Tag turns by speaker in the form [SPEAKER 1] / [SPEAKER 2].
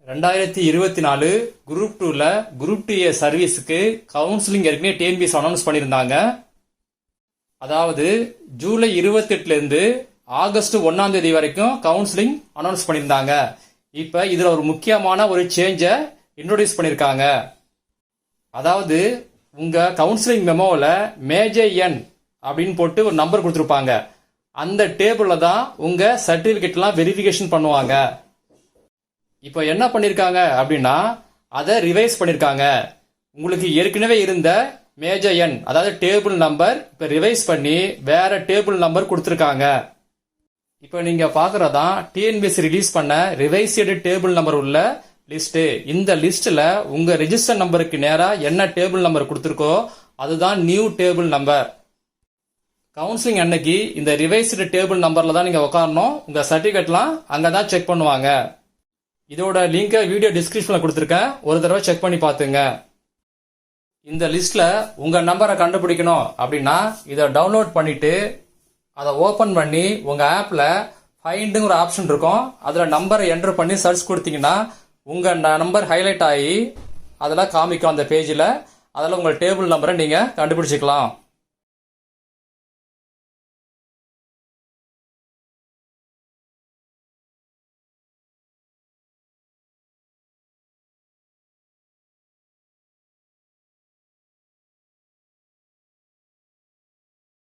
[SPEAKER 1] 2024 group 2ல group 2A சர்வீஸுக்கு counselling ஏற்கனவே TNPS announce பண்ணியிருந்தாங்க. அதாவது ஜூலை 28ல இருந்து ஆகஸ்ட் 1ஆம் தேதி வரைக்கும் கவுன்சிலிங் அனௌன்ஸ் பண்ணியிருந்தாங்க. இப்போ இதில் ஒரு முக்கியமான ஒரு சேஞ்சை இன்ட்ரோடியூஸ் பண்ணியிருக்காங்க. அதாவது உங்கள் கவுன்சிலிங் மெமோவில் மேஜர் என் அப்படின்னு போட்டு ஒரு நம்பர் கொடுத்துருப்பாங்க. அந்த டேபிளில் தான் உங்கள் சர்டிஃபிகேட்லாம் வெரிஃபிகேஷன் பண்ணுவாங்க. இப்போ என்ன பண்ணியிருக்காங்க அப்படின்னா அதை ரிவைஸ் பண்ணியிருக்காங்க. உங்களுக்கு ஏற்கனவே இருந்த மேஜர் எண் அதாவது டேபிள் நம்பர் இப்போ ரிவைஸ் பண்ணி வேற டேபிள் நம்பர் கொடுத்துருக்காங்க. இப்போ நீங்கள் பார்க்குறதான் டிஎன்பிஎஸ்சி ரிலீஸ் பண்ண ரிவைஸ்டு டேபிள் நம்பர் உள்ள லிஸ்ட்டு. இந்த லிஸ்ட்டில் உங்கள் ரெஜிஸ்டர் நம்பருக்கு நேராக என்ன டேபிள் நம்பர் கொடுத்துருக்கோ அதுதான் நியூ டேபிள் நம்பர். கவுன்சிலிங் அன்னைக்கு இந்த ரிவைஸ்டு டேபிள் நம்பரில் தான் நீங்கள் உட்காரணும். உங்கள் சர்டிஃபிகேட்லாம் அங்கே தான் செக் பண்ணுவாங்க. இதோட லிங்கை வீடியோ டிஸ்கிரிப்ஷனில் கொடுத்துருக்கேன், ஒரு தடவை செக் பண்ணி பார்த்துங்க. இந்த லிஸ்ட்டில் உங்கள் நம்பரை கண்டுபிடிக்கணும் அப்படின்னா இதை டவுன்லோட் பண்ணிவிட்டு அதை ஓப்பன் பண்ணி உங்கள் ஆப்பில் ஃபைண்டுங்கிற ஒரு ஆப்ஷன் இருக்கும். அதில் நம்பரை என்டர் பண்ணி சர்ச் கொடுத்தீங்கன்னா உங்கள் நம்பர் ஹைலைட் ஆகி அதெல்லாம் காமிக்கும் அந்த பேஜில். அதில் உங்கள் டேபிள் நம்பரை நீங்கள் கண்டுபிடிச்சிக்கலாம்.